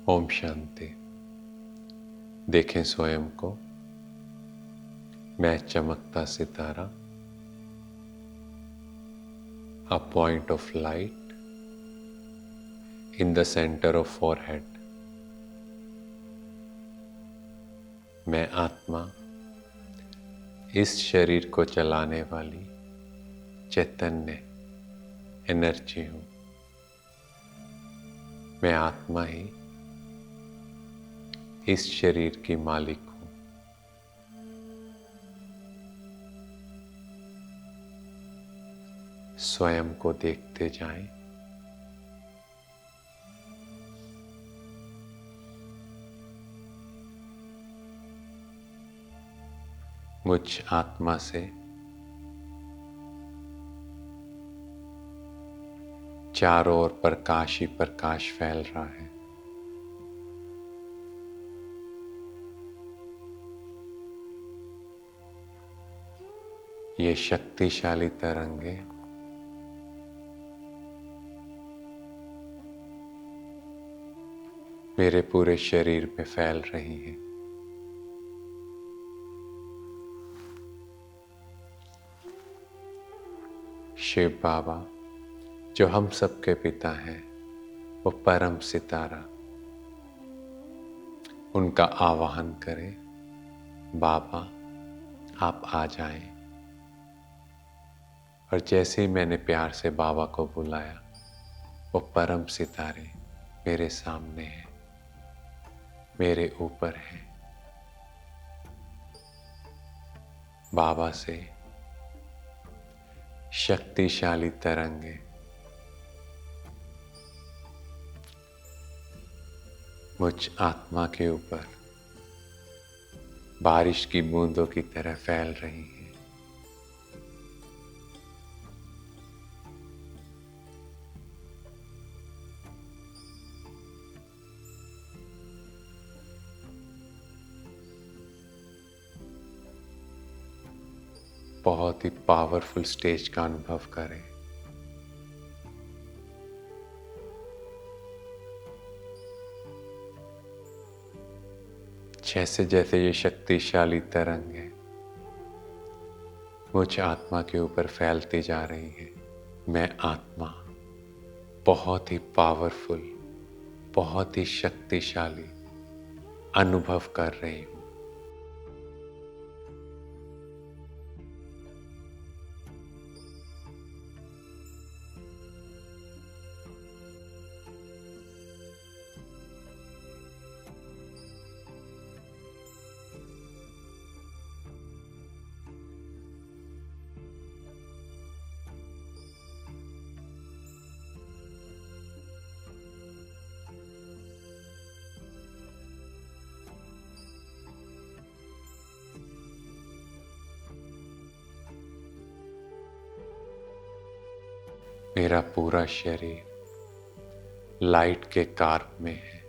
ओम शांति। देखें स्वयं को, मैं चमकता सितारा, a point of light in the centre of forehead. मैं आत्मा, इस शरीर को चलाने वाली चैतन्य एनर्जी हूं। मैं आत्मा ही इस शरीर की मालिक हूं। स्वयं को देखते जाएं। मुझ आत्मा से चारों ओर प्रकाश ही प्रकाश फैल रहा है। ये शक्तिशाली तरंगे मेरे पूरे शरीर में फैल रही हैं। शिव बाबा, जो हम सबके पिता हैं, वो परम सितारा, उनका आवाहन करें। बाबा, आप आ जाएं। और जैसे ही मैंने प्यार से बाबा को बुलाया, वो परम सितारे मेरे सामने हैं, मेरे ऊपर हैं। बाबा से शक्तिशाली तरंगे मुझ आत्मा के ऊपर बारिश की बूंदों की तरह फैल रही हैं। बहुत ही पावरफुल स्टेज का अनुभव करें। जैसे जैसे ये शक्तिशाली तरंगे मुझ आत्मा के ऊपर फैलती जा रही है, मैं आत्मा बहुत ही पावरफुल, बहुत ही शक्तिशाली अनुभव कर रही हूं। मेरा पूरा शरीर लाइट के कार्प में है।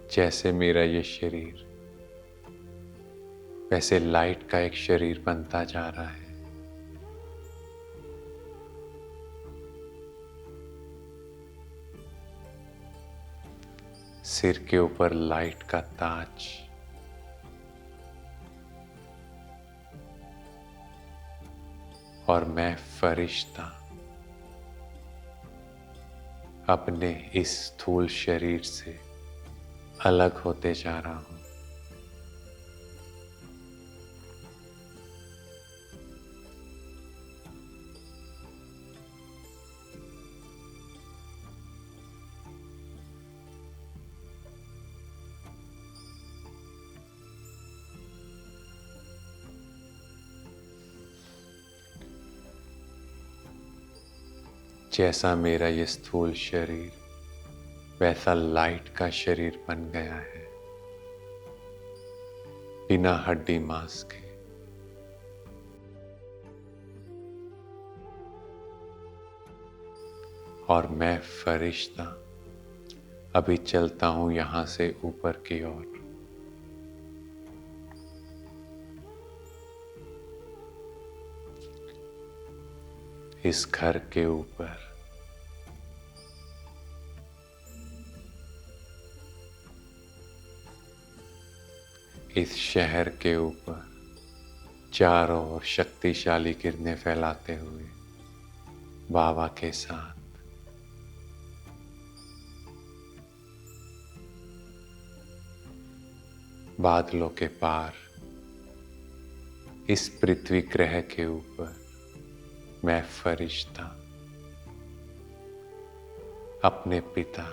जैसे मेरा ये शरीर, वैसे लाइट का एक शरीर बनता जा रहा है। सिर के ऊपर लाइट का ताज, और मैं फरिश्ता अपने इस स्थूल शरीर से अलग होते जा रहा हूं। जैसा मेरा ये स्थूल शरीर, वैसा लाइट का शरीर बन गया है, बिना हड्डी मांस के। और मैं फरिश्ता अभी चलता हूं यहां से ऊपर की ओर। इस घर के ऊपर, इस शहर के ऊपर चारों ओर शक्तिशाली किरणें फैलाते हुए बाबा के साथ बादलों के पार इस पृथ्वी ग्रह के ऊपर मैं फरिश्ता अपने पिता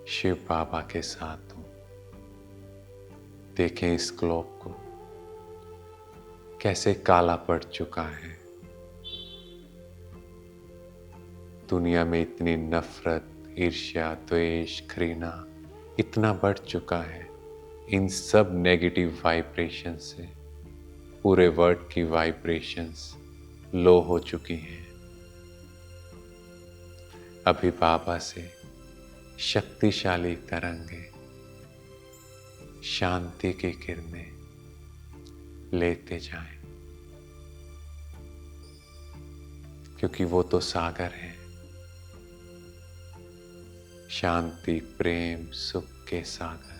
शिव बाबा के साथ हूं। देखें इस ग्लोब को कैसे काला पड़ चुका है। दुनिया में इतनी नफरत, ईर्ष्या, द्वेष, घृणा इतना बढ़ चुका है। इन सब नेगेटिव वाइब्रेशन से पूरे वर्ल्ड की वाइब्रेशंस लो हो चुकी हैं। अभी बाबा से शक्तिशाली तरंगे, शांति की किरणें लेते जाएं, क्योंकि वो तो सागर है। शांति, प्रेम, सुख के सागर।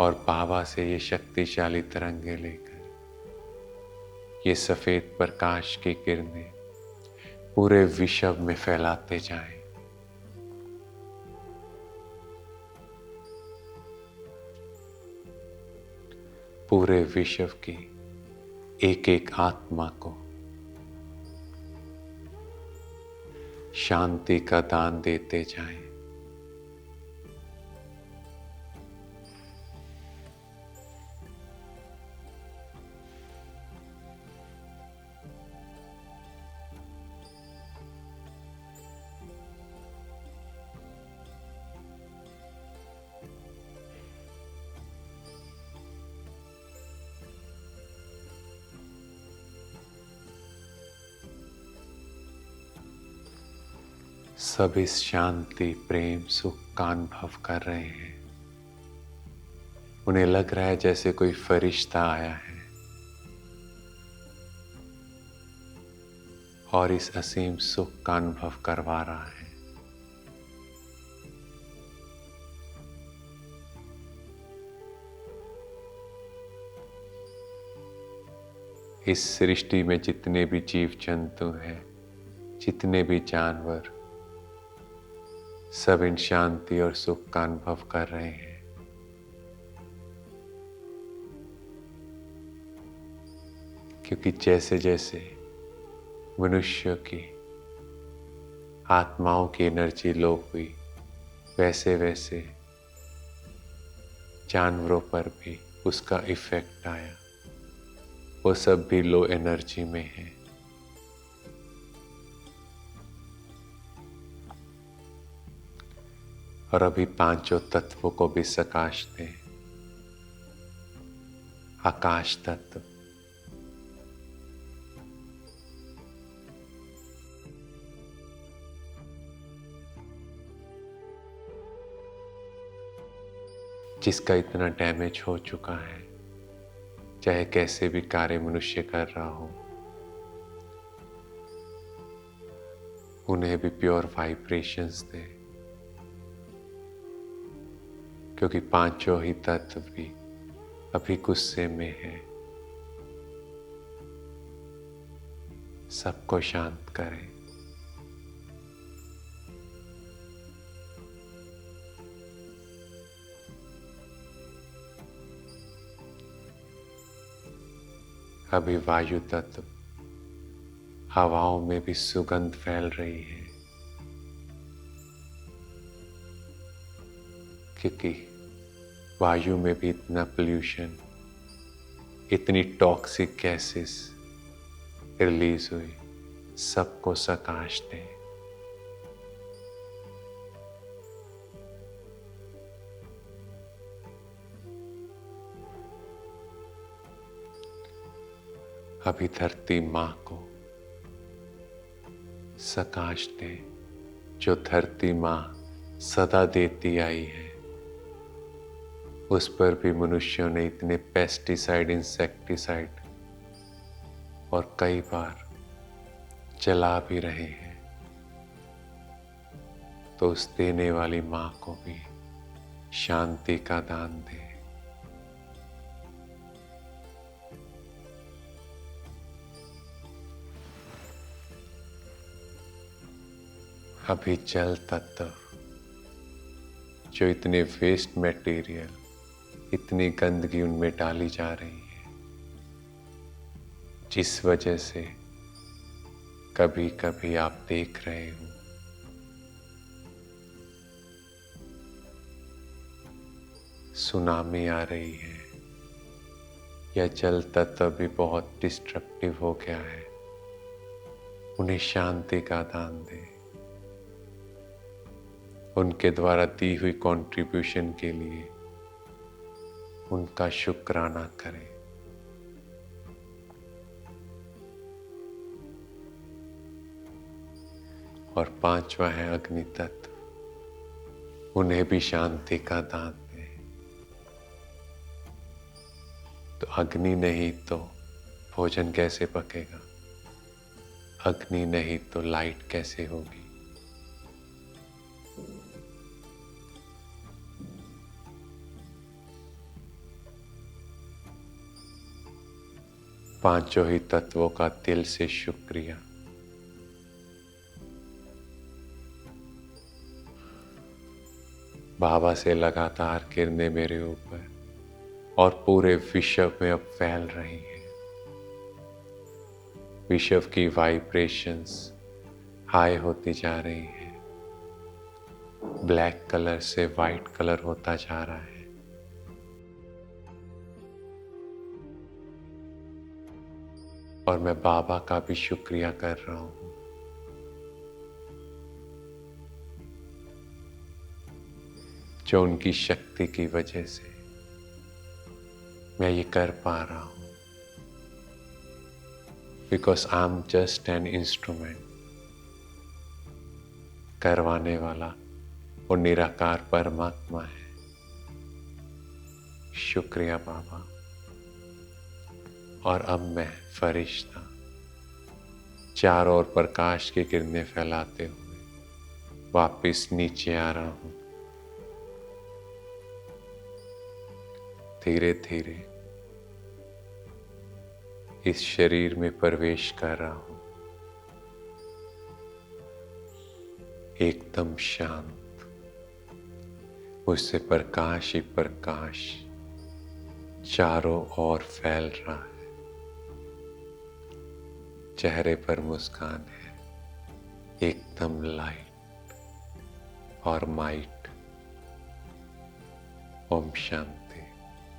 और बाबा से ये शक्तिशाली तरंगे लेकर ये सफेद प्रकाश की किरणें पूरे विश्व में फैलाते जाएं। पूरे विश्व की एक एक आत्मा को शांति का दान देते जाएं। सब इस शांति, प्रेम, सुख का अनुभव कर रहे हैं। उन्हें लग रहा है जैसे कोई फरिश्ता आया है और इस असीम सुख का अनुभव करवा रहा है। इस सृष्टि में जितने भी जीव जंतु हैं, जितने भी जानवर, सब इन शांति और सुख का अनुभव कर रहे हैं। क्योंकि जैसे जैसे मनुष्य की आत्माओं की एनर्जी लो हुई, वैसे वैसे जानवरों पर भी उसका इफेक्ट आया। वो सब भी लो एनर्जी में है। और अभी पांचों तत्वों को भी सकाश दें। आकाश तत्व, जिसका इतना डैमेज हो चुका है, चाहे कैसे भी कार्य मनुष्य कर रहा हो, उन्हें भी प्योर वाइब्रेशंस दे। क्योंकि पांचों ही तत्व भी अभी गुस्से में है। सबको शांत करें। अभी वायु तत्व, हवाओं में भी सुगंध फैल रही है। क्योंकि वायु में भी इतना पोल्यूशन, इतनी टॉक्सिक गैसेस रिलीज हुई। सबको सकाश दें। अभी धरती माँ को सकाश दें, जो धरती माँ सदा देती आई है। उस पर भी मनुष्यों ने इतने पेस्टिसाइड, इंसेक्टिसाइड और कई बार जला भी रहे हैं, तो उस देने वाली माँ को भी शांति का दान दे। अभी जल तत्व जो इतने वेस्ट मटेरियल, इतनी गंदगी उनमें डाली जा रही है, जिस वजह से कभी कभी आप देख रहे हो सुनामी आ रही है या जल तत्व भी बहुत डिस्ट्रक्टिव हो गया है, उन्हें शांति का दान दे। उनके द्वारा दी हुई कंट्रीब्यूशन के लिए उनका शुक्राना करें। और पांचवा है अग्नि तत्व, उन्हें भी शांति का दान दे। तो अग्नि नहीं तो भोजन कैसे पकेगा, अग्नि नहीं तो लाइट कैसे होगी। पांचों ही तत्वों का दिल से शुक्रिया। बाबा से लगातार किरणें मेरे ऊपर और पूरे विश्व में अब फैल रही हैं। विश्व की वाइब्रेशंस हाई होती जा रही हैं। ब्लैक कलर से वाइट कलर होता जा रहा है। और मैं बाबा का भी शुक्रिया कर रहा हूँ जो उनकी शक्ति की वजह से मैं ये कर पा रहा हूँ। Because I am just an instrument. करवाने वाला वो निराकार परमात्मा है। शुक्रिया बाबा। और अब मैं फरिश्ता चारों ओर प्रकाश की किरणें फैलाते हुए वापस नीचे आ रहा हूं। धीरे धीरे इस शरीर में प्रवेश कर रहा हूं, एकदम शांत। मुझसे प्रकाश ही प्रकाश चारों ओर फैल रहा है। चेहरे पर मुस्कान है, एकदम लाइट और माइट। ओम शांति।